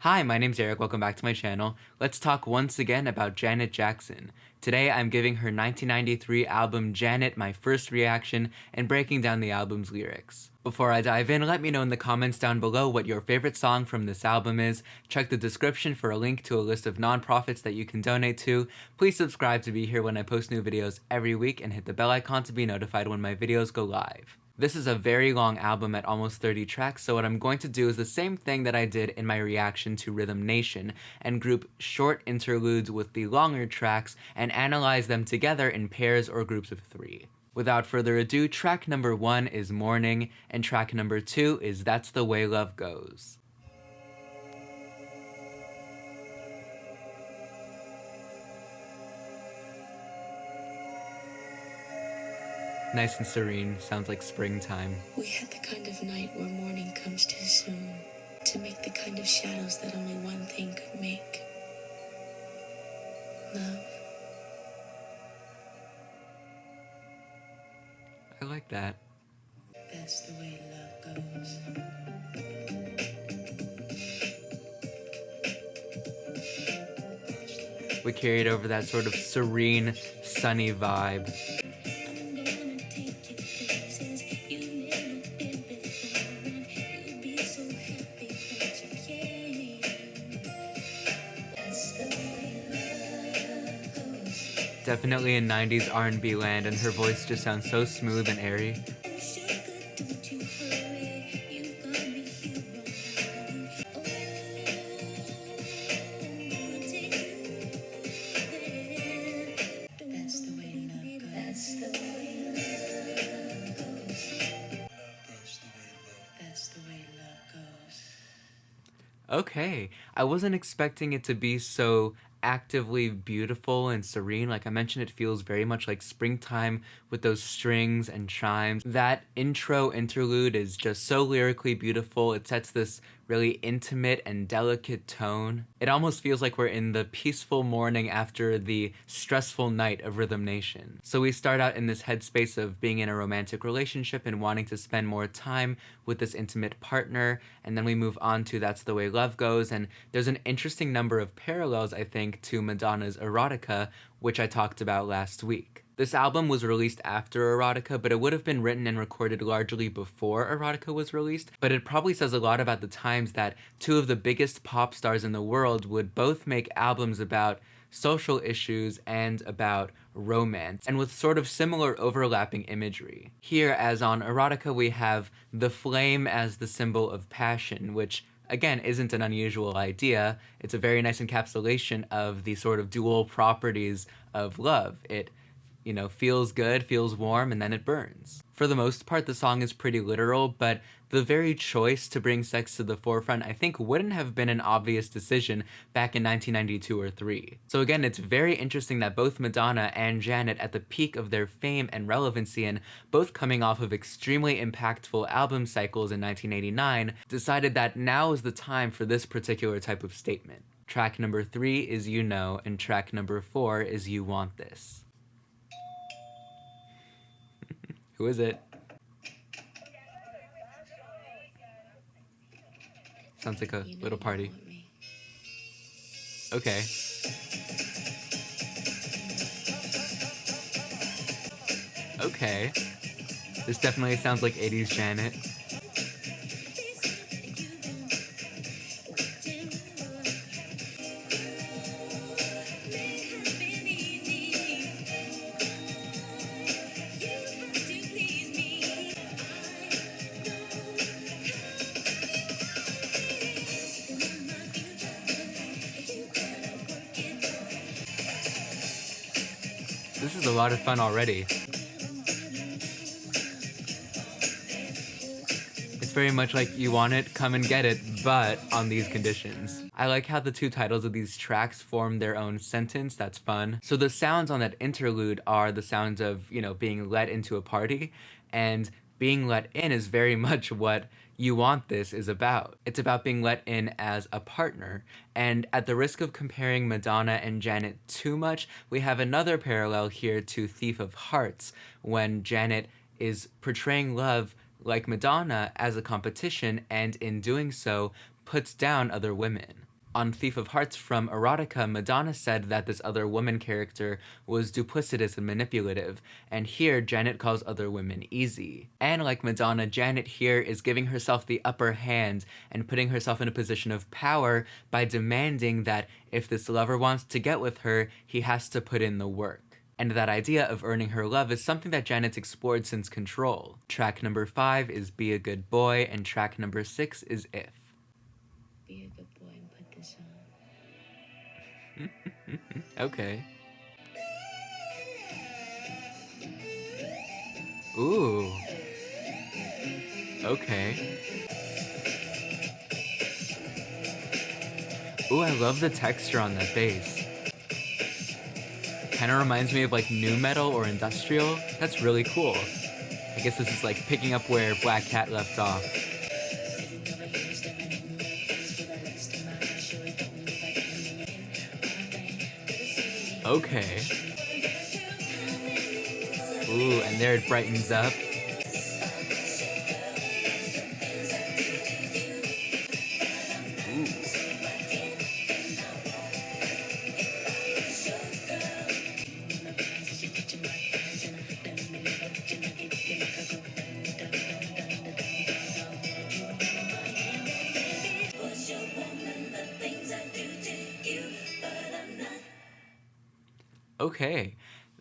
Hi, my name's Eric, welcome back to my channel. Let's talk once again about Janet Jackson. Today I'm giving her 1993 album Janet my first reaction and breaking down the album's lyrics. Before I dive in, let me know in the comments down below what your favorite song from this album is. Check the description for a link to a list of nonprofits that you can donate to. Please subscribe to be here when I post new videos every week and hit the bell icon to be notified when my videos go live. This is a very long album at almost 30 tracks, so what I'm going to do is the same thing that I did in my reaction to Rhythm Nation, and group short interludes with the longer tracks and analyze them together in pairs or groups of 3. Without further ado, track number 1 is Morning, and track number 2 is That's the Way Love Goes. Nice and serene, sounds like springtime. We had the kind of night where morning comes too soon to make the kind of shadows that only one thing could make. Love. I like that. That's the way love goes. We carried over that sort of serene, sunny vibe. Definitely in 90s R&B land, and her voice just sounds so smooth and airy. Okay, I wasn't expecting it to be so actively beautiful and serene. Like I mentioned, it feels very much like springtime with those strings and chimes. That intro interlude is just so lyrically beautiful. It sets this really intimate and delicate tone. It almost feels like we're in the peaceful morning after the stressful night of Rhythm Nation. So we start out in this headspace of being in a romantic relationship and wanting to spend more time with this intimate partner, and then we move on to That's the Way Love Goes, and there's an interesting number of parallels, I think, to Madonna's Erotica, which I talked about last week. This album was released after Erotica, but it would have been written and recorded largely before Erotica was released. But it probably says a lot about the times that two of the biggest pop stars in the world would both make albums about social issues and about romance, and with sort of similar overlapping imagery. Here, as on Erotica, we have the flame as the symbol of passion, which again isn't an unusual idea. It's a very nice encapsulation of the sort of dual properties of love. It feels good, feels warm, and then it burns. For the most part, the song is pretty literal, but the very choice to bring sex to the forefront, I think, wouldn't have been an obvious decision back in 1992 or 3. So again, it's very interesting that both Madonna and Janet, at the peak of their fame and relevancy, and both coming off of extremely impactful album cycles in 1989, decided that now is the time for this particular type of statement. Track number 3 is You Know, and track number 4 is You Want This. Who is it? Sounds like a little party. Okay. Okay. This definitely sounds like 80s Janet. This is a lot of fun already. It's very much like you want it, come and get it, but on these conditions. I like how the two titles of these tracks form their own sentence. That's fun. So the sounds on that interlude are the sounds of, being let into a party, and being let in is very much what You Want This is about. It's about being let in as a partner, and at the risk of comparing Madonna and Janet too much, we have another parallel here to Thief of Hearts, when Janet is portraying love like Madonna as a competition, and in doing so, puts down other women. On Thief of Hearts from Erotica, Madonna said that this other woman character was duplicitous and manipulative, and here Janet calls other women easy. And like Madonna, Janet here is giving herself the upper hand and putting herself in a position of power by demanding that if this lover wants to get with her, he has to put in the work. And that idea of earning her love is something that Janet's explored since Control. Track number 5 is Be a Good Boy, and track number 6 is If. Be a good boy and put this on. Okay. Ooh. Okay. Ooh, I love the texture on that bass. Kind of reminds me of like nu metal or industrial. That's really cool. I guess this is like picking up where Black Cat left off. Okay. Ooh, and there it brightens up. Ooh. Okay,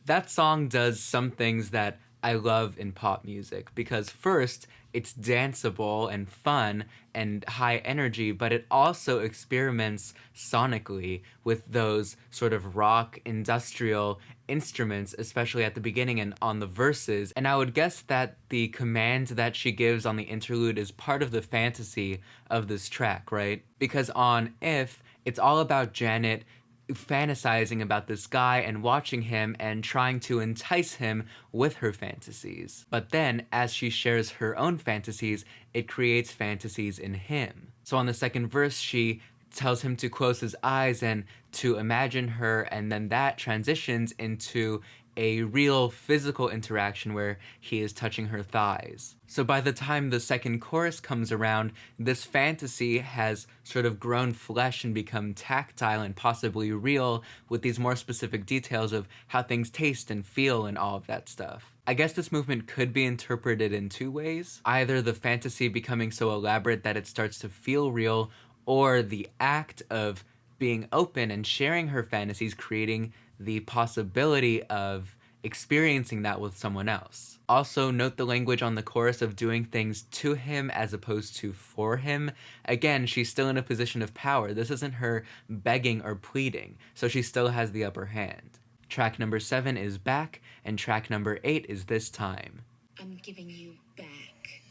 that song does some things that I love in pop music because first, it's danceable and fun and high energy, but it also experiments sonically with those sort of rock industrial instruments, especially at the beginning and on the verses. And I would guess that the command that she gives on the interlude is part of the fantasy of this track, right? Because on If, it's all about Janet fantasizing about this guy and watching him and trying to entice him with her fantasies. But then, as she shares her own fantasies, it creates fantasies in him. So on the second verse, she tells him to close his eyes and to imagine her, and then that transitions into a real physical interaction where he is touching her thighs. So by the time the second chorus comes around, this fantasy has sort of grown flesh and become tactile and possibly real with these more specific details of how things taste and feel and all of that stuff. I guess this movement could be interpreted in two ways. Either the fantasy becoming so elaborate that it starts to feel real, or the act of being open and sharing her fantasies, creating the possibility of experiencing that with someone else. Also, note the language on the chorus of doing things to him as opposed to for him. Again, she's still in a position of power. This isn't her begging or pleading, so she still has the upper hand. Track number 7 is Back, and track number 8 is This Time. I'm giving you back.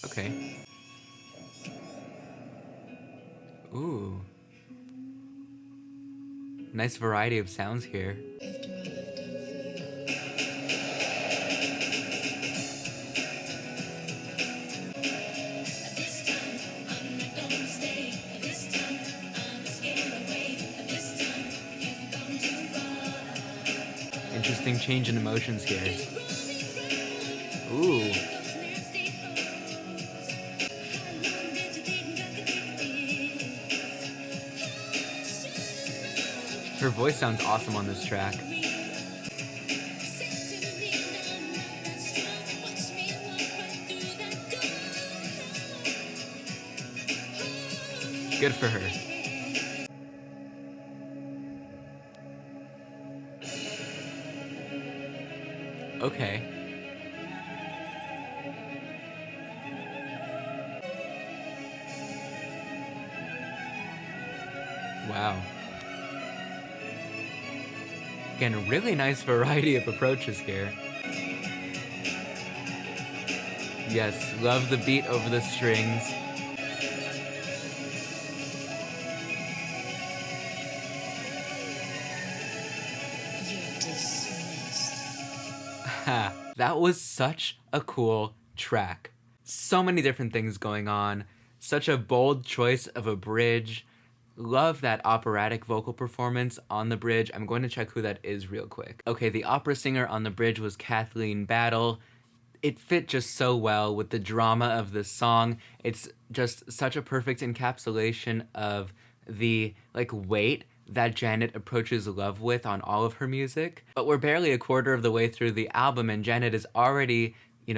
Okay. Ooh. Nice variety of sounds here. After all I've done for you. Interesting change in emotions here. Ooh. Her voice sounds awesome on this track. Good for her. Okay. Wow. Again, a really nice variety of approaches here. Yes, love the beat over the strings. You're dismissed. Ha, that was such a cool track. So many different things going on. Such a bold choice of a bridge. Love that operatic vocal performance on the bridge. I'm going to check who that is real quick. Okay, the opera singer on the bridge was Kathleen Battle. It fit just so well with the drama of the song. It's just such a perfect encapsulation of the like weight that Janet approaches love with on all of her music. But we're barely a quarter of the way through the album and Janet is already,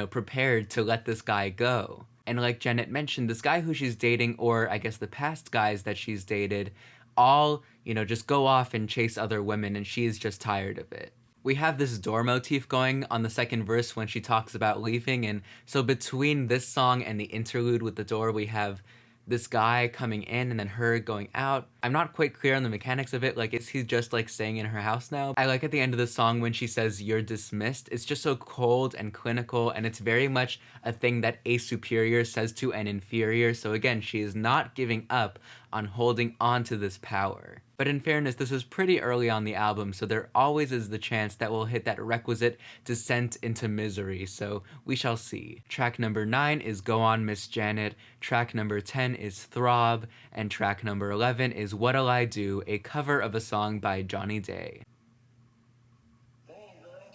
prepared to let this guy go. And like Janet mentioned, this guy who she's dating, or I guess the past guys that she's dated, all, just go off and chase other women and she's just tired of it. We have this door motif going on the second verse when she talks about leaving, and so between this song and the interlude with the door, we have this guy coming in and then her going out. I'm not quite clear on the mechanics of it. Like, is he just like staying in her house now? I like at the end of the song when she says, "You're dismissed." It's just so cold and clinical, and it's very much a thing that a superior says to an inferior. So again, she is not giving up on holding on to this power. But in fairness, this is pretty early on the album, so there always is the chance that we'll hit that requisite descent into misery, so we shall see. Track number 9 is Go On Miss Janet, track number 10 is Throb, and track number 11 is What'll I Do, a cover of a song by Johnny Day.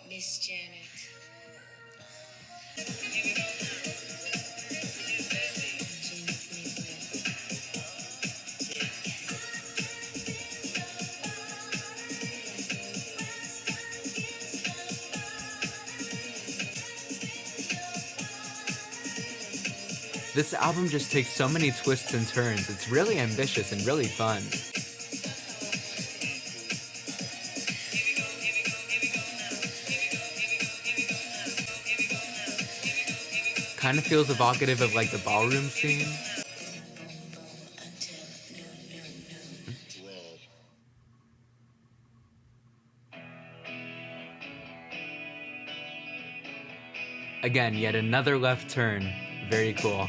Miss Janet. This album just takes so many twists and turns. It's really ambitious and really fun. Kind of feels evocative of like the ballroom scene. Again, yet another left turn. Very cool.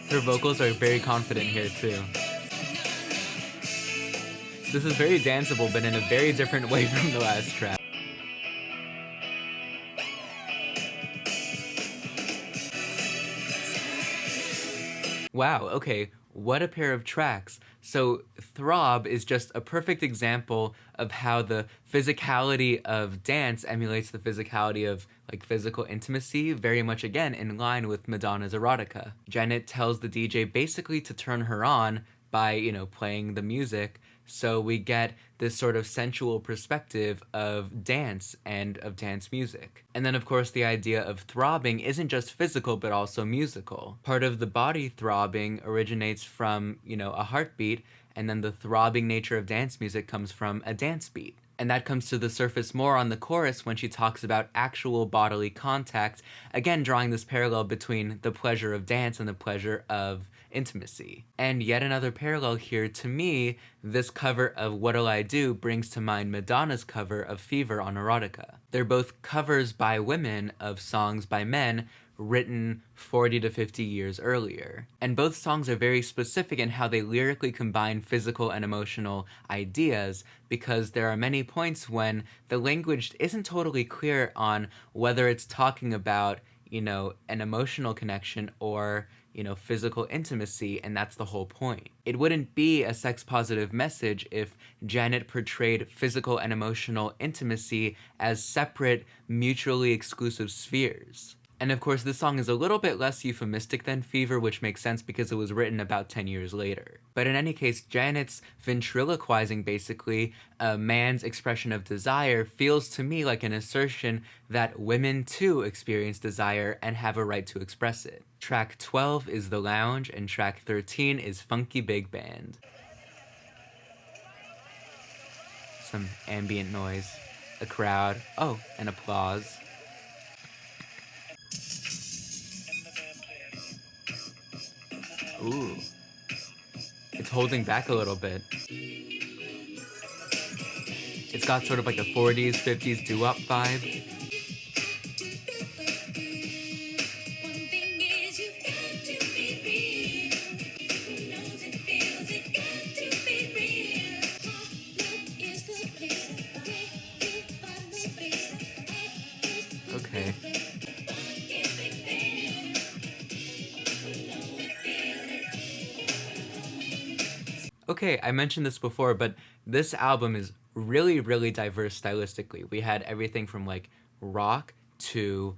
Her vocals are very confident here too. This is very danceable, but in a very different way from the last track. Wow, okay, what a pair of tracks. So Throb is just a perfect example of how the physicality of dance emulates the physicality of like physical intimacy, very much again in line with Madonna's Erotica. Janet tells the DJ basically to turn her on by, playing the music, so we get this sort of sensual perspective of dance and of dance music. And then of course the idea of throbbing isn't just physical but also musical. Part of the body throbbing originates from, a heartbeat, and then the throbbing nature of dance music comes from a dance beat. And that comes to the surface more on the chorus when she talks about actual bodily contact, again drawing this parallel between the pleasure of dance and the pleasure of intimacy. And yet another parallel here, to me, this cover of What'll I Do brings to mind Madonna's cover of Fever on Erotica. They're both covers by women of songs by men written 40 to 50 years earlier. And both songs are very specific in how they lyrically combine physical and emotional ideas, because there are many points when the language isn't totally clear on whether it's talking about, an emotional connection or, physical intimacy, and that's the whole point. It wouldn't be a sex-positive message if Janet portrayed physical and emotional intimacy as separate, mutually exclusive spheres. And of course, this song is a little bit less euphemistic than Fever, which makes sense because it was written about 10 years later. But in any case, Janet's ventriloquizing basically a man's expression of desire feels to me like an assertion that women too experience desire and have a right to express it. Track 12 is The Lounge, and track 13 is Funky Big Band. Some ambient noise, a crowd, and applause. Ooh. It's holding back a little bit. It's got sort of like a 40s, 50s doo-wop vibe. Okay, I mentioned this before, but this album is really, really diverse stylistically. We had everything from like rock to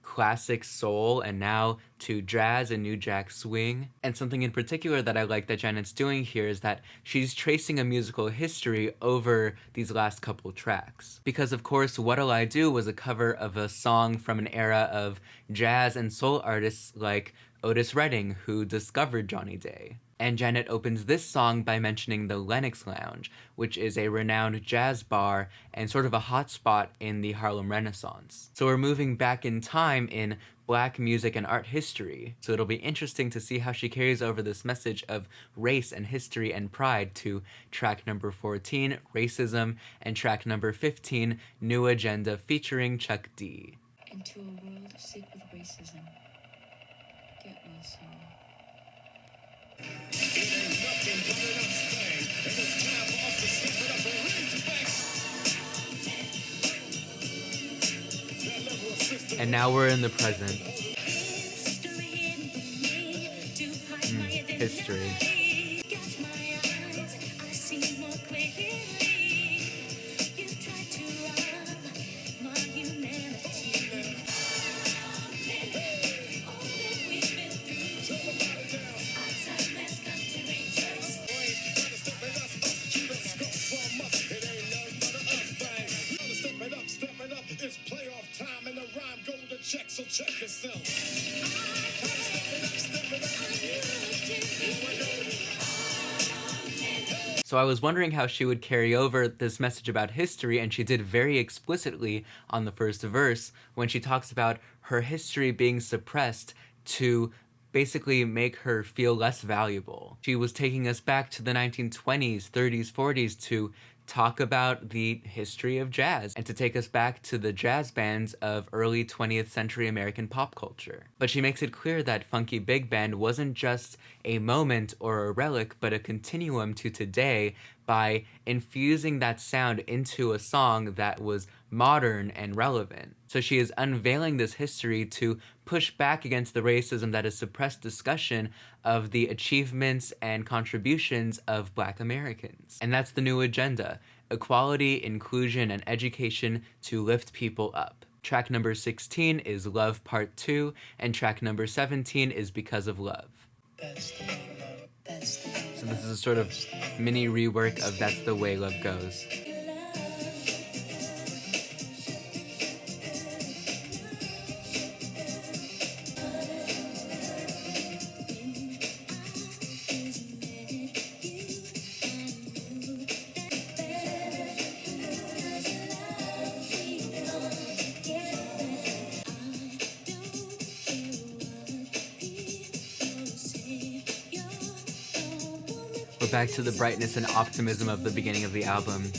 classic soul and now to jazz and new jack swing. And something in particular that I like that Janet's doing here is that she's tracing a musical history over these last couple tracks. Because of course, What'll I Do was a cover of a song from an era of jazz and soul artists like Otis Redding, who discovered Johnny Day. And Janet opens this song by mentioning the Lenox Lounge, which is a renowned jazz bar and sort of a hotspot in the Harlem Renaissance. So we're moving back in time in Black music and art history. So it'll be interesting to see how she carries over this message of race and history and pride to track number 14, Racism, and track number 15, New Agenda, featuring Chuck D. Into a world sick with racism. Get well soon. And now we're in the present. History. So I was wondering how she would carry over this message about history, and she did very explicitly on the first verse when she talks about her history being suppressed to basically make her feel less valuable. She was taking us back to the 1920s, 30s, 40s to talk about the history of jazz and to take us back to the jazz bands of early 20th century American pop culture. But she makes it clear that Funky Big Band wasn't just a moment or a relic, but a continuum to today by infusing that sound into a song that was modern and relevant. So she is unveiling this history to push back against the racism that has suppressed discussion of the achievements and contributions of Black Americans. And that's the new agenda: equality, inclusion, and education to lift people up. Track number 16 is Love Part 2, and track number 17 is Because of Love. So this is a sort of mini rework of That's the Way Love Goes. We're back to the brightness and optimism of the beginning of the album.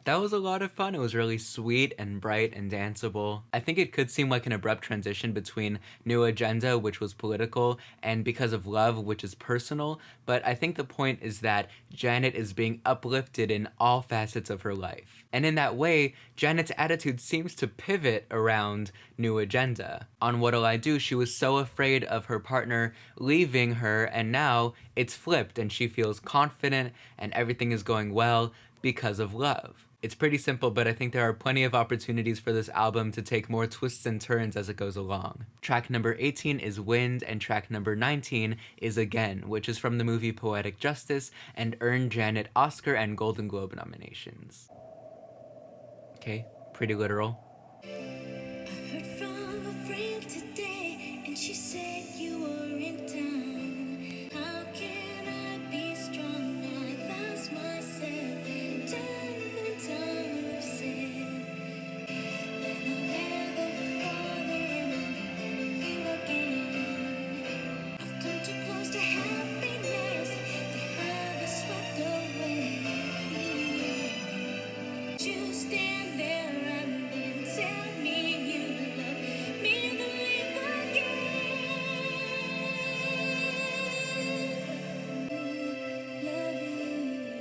That was a lot of fun. It was really sweet and bright and danceable. I think it could seem like an abrupt transition between New Agenda, which was political, and Because of Love, which is personal, but I think the point is that Janet is being uplifted in all facets of her life. And in that way, Janet's attitude seems to pivot around New Agenda. On What'll I Do, she was so afraid of her partner leaving her, and now it's flipped and she feels confident and everything is going well because of love. It's pretty simple, but I think there are plenty of opportunities for this album to take more twists and turns as it goes along. Track number 18 is Wind, and track number 19 is Again, which is from the movie Poetic Justice and earned Janet Oscar and Golden Globe nominations. Okay, pretty literal. I heard from a friend today, and she said you were in town. How can I be strong? I've asked myself time and time. I've said that I'll never fall in love with you again. I've come too close to happiness. The love is swept away. You stand there and then tell me you love me, believe again. Love you again.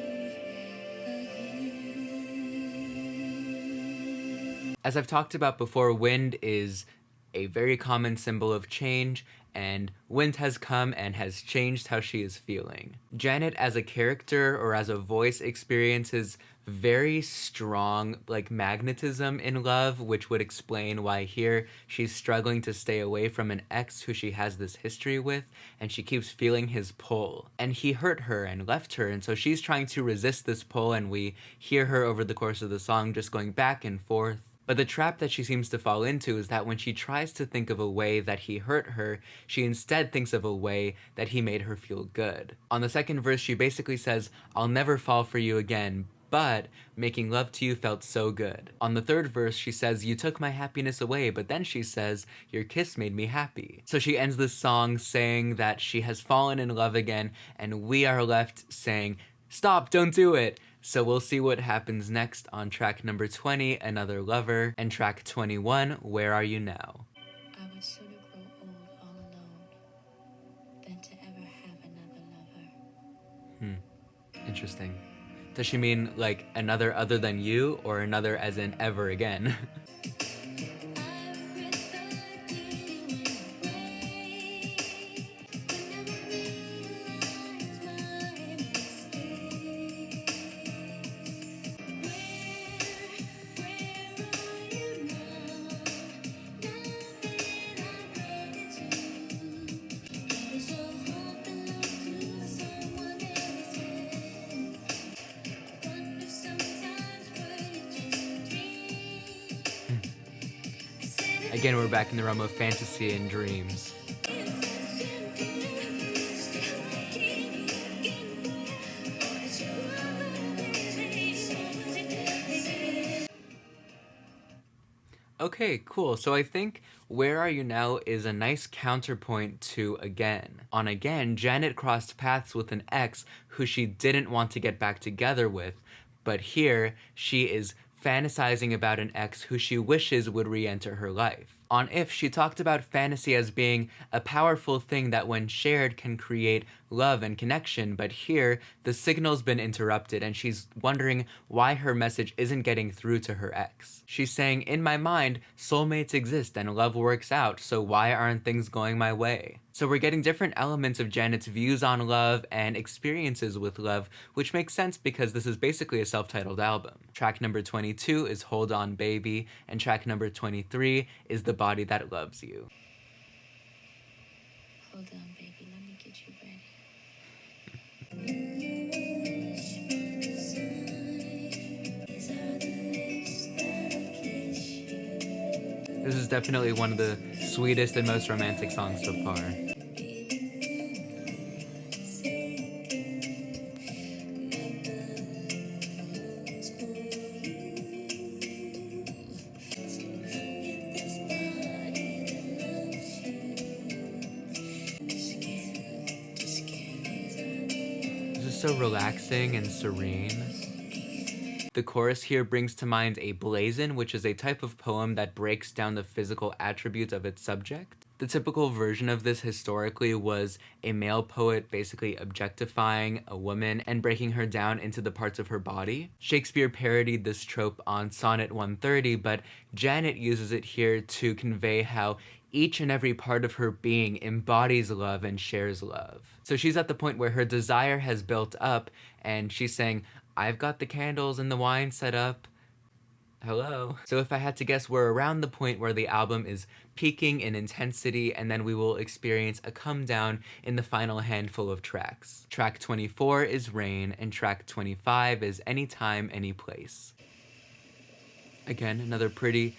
As I've talked about before, Wind is a very common symbol of change, and wind has come and has changed how she is feeling. Janet as a character or as a voice experiences very strong like magnetism in love, which would explain why here she's struggling to stay away from an ex who she has this history with, and she keeps feeling his pull. And he hurt her and left her, and so she's trying to resist this pull, and we hear her over the course of the song just going back and forth. But the trap that she seems to fall into is that when she tries to think of a way that he hurt her, she instead thinks of a way that he made her feel good. On the second verse, she basically says, "I'll never fall for you again, but making love to you felt so good." On the third verse, she says, "You took my happiness away," but then she says, "Your kiss made me happy." So she ends this song saying that she has fallen in love again, and we are left saying, "Stop, don't do it." So we'll see what happens next on track number 20, Another Lover, and track 21, Where Are You Now? I would sooner grow old all alone than to ever have another lover. Interesting. Does she mean like another other than you, or another as in ever again? Again, we're back in the realm of fantasy and dreams. Okay, cool. So I think Where Are You Now is a nice counterpoint to Again. On Again, Janet crossed paths with an ex who she didn't want to get back together with, but here she is fantasizing about an ex who she wishes would re-enter her life. On If, she talked about fantasy as being a powerful thing that when shared can create love and connection, but here the signal's been interrupted and she's wondering why her message isn't getting through to her ex. She's saying, "In my mind, soulmates exist and love works out, so why aren't things going my way?" So we're getting different elements of Janet's views on love and experiences with love, which makes sense because this is basically a self-titled album. Track number 22 is Hold On Baby, and track number 23 is The Body That Loves You. Hold on, baby, let me get you ready. This is definitely one of the sweetest and most romantic songs so far. This is so relaxing and serene. The chorus here brings to mind a blazon, which is a type of poem that breaks down the physical attributes of its subject. The typical version of this historically was a male poet basically objectifying a woman and breaking her down into the parts of her body. Shakespeare parodied this trope on Sonnet 130, but Janet uses it here to convey how each and every part of her being embodies love and shares love. So she's at the point where her desire has built up, and she's saying, "I've got the candles and the wine set up. Hello." So if I had to guess, we're around the point where the album is peaking in intensity, and then we will experience a come down in the final handful of tracks. Track 24 is Rain, and track 25 is Anytime, Anyplace. Again, another pretty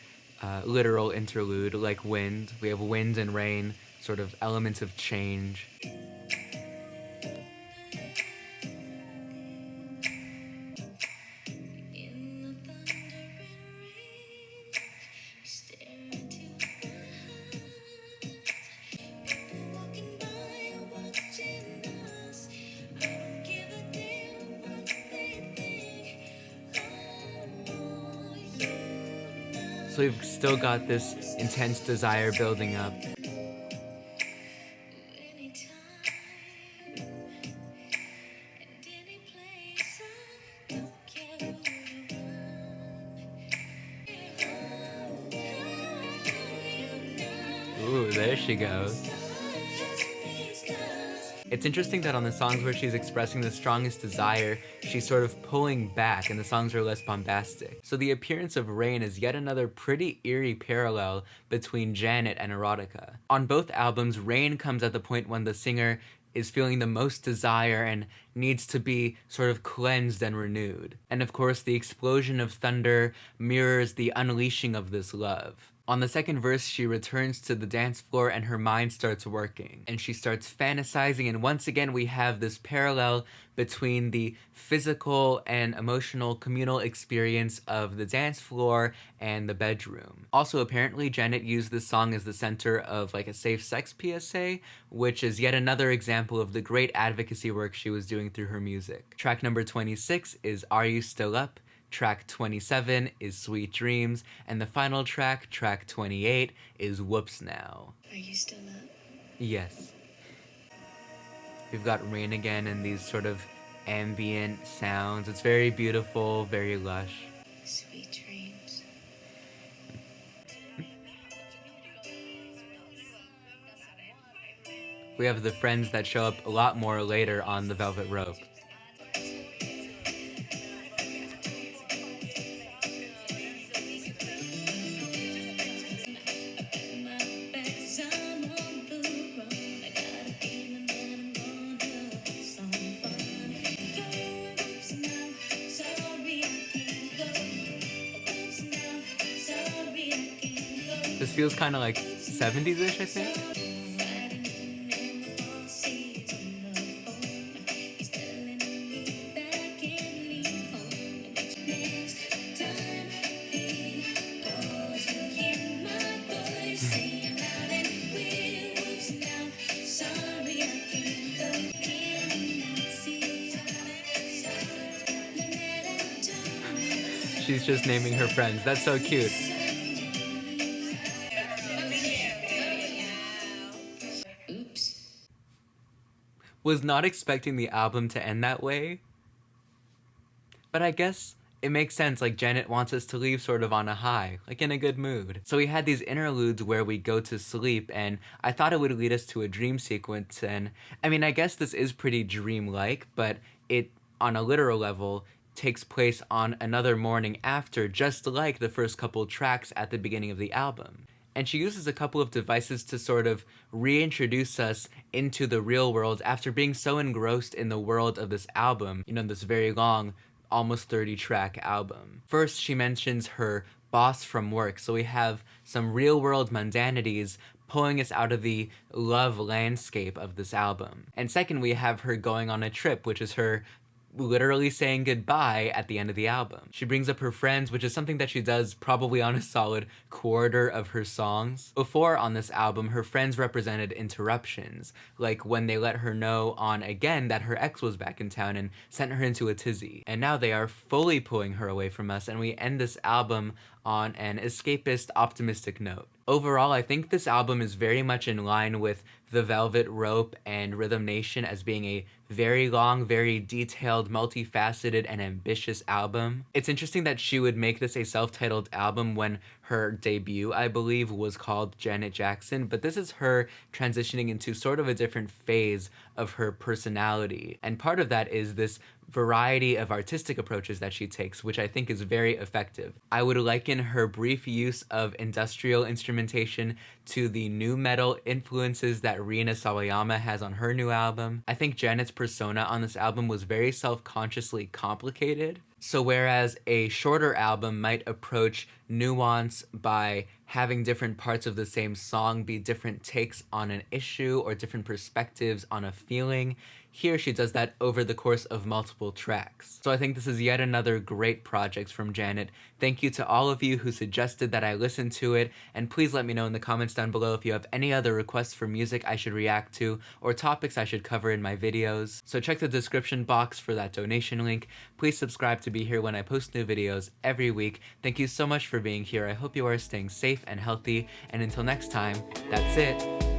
literal interlude like wind. We have wind and rain, sort of elements of change. So we've still got this intense desire building up. there she goes. It's interesting that on the songs where she's expressing the strongest desire, she's sort of pulling back and the songs are less bombastic. So the appearance of Rain is yet another pretty eerie parallel between Janet and Erotica. On both albums, Rain comes at the point when the singer is feeling the most desire and needs to be sort of cleansed and renewed. And of course, the explosion of thunder mirrors the unleashing of this love. On the second verse, she returns to the dance floor and her mind starts working. And she starts fantasizing, and once again we have this parallel between the physical and emotional communal experience of the dance floor and the bedroom. Also, apparently, Janet used this song as the center of like a safe sex PSA, which is yet another example of the great advocacy work she was doing through her music. Track number 26 is Are You Still Up? Track 27 is Sweet Dreams, and the final track, track 28, is Whoops Now. Are you still up? Yes. We've got Rain again and these sort of ambient sounds. It's very beautiful, very lush. Sweet dreams. We have the friends that show up a lot more later on The Velvet Rope. This feels kind of like 70s-ish, I think. She's just naming her friends. That's so cute. Oops. Was not expecting the album to end that way. But I guess it makes sense, like Janet wants us to leave sort of on a high, like in a good mood. So we had these interludes where we go to sleep, and I thought it would lead us to a dream sequence, and I mean, I guess this is pretty dreamlike, but it, on a literal level, takes place on another morning after, just like the first couple tracks at the beginning of the album. And she uses a couple of devices to sort of reintroduce us into the real world after being so engrossed in the world of this album, you know, this very long, almost 30-track album. First, she mentions her boss from work, so we have some real-world mundanities pulling us out of the love landscape of this album. And second, we have her going on a trip, which is her literally saying goodbye at the end of the album. She brings up her friends, which is something that she does probably on a solid quarter of her songs. Before on this album, her friends represented interruptions, like when they let her know on Again that her ex was back in town and sent her into a tizzy. And now they are fully pulling her away from us, and we end this album on an escapist, optimistic note. Overall, I think this album is very much in line with The Velvet Rope and Rhythm Nation as being a very long, very detailed, multifaceted, and ambitious album. It's interesting that she would make this a self-titled album when her debut, I believe, was called Janet Jackson, but this is her transitioning into sort of a different phase of her personality. And part of that is this variety of artistic approaches that she takes, which I think is very effective. I would liken her brief use of industrial instrumentation to the nu metal influences that Rina Sawayama has on her new album. I think Janet's persona on this album was very self-consciously complicated. So whereas a shorter album might approach nuance by having different parts of the same song be different takes on an issue or different perspectives on a feeling, here she does that over the course of multiple tracks. So I think this is yet another great project from Janet. Thank you to all of you who suggested that I listen to it, and please let me know in the comments down below if you have any other requests for music I should react to or topics I should cover in my videos. So check the description box for that donation link. Please subscribe to be here when I post new videos every week. Thank you so much for being here. I hope you are staying safe and healthy, and until next time, that's it.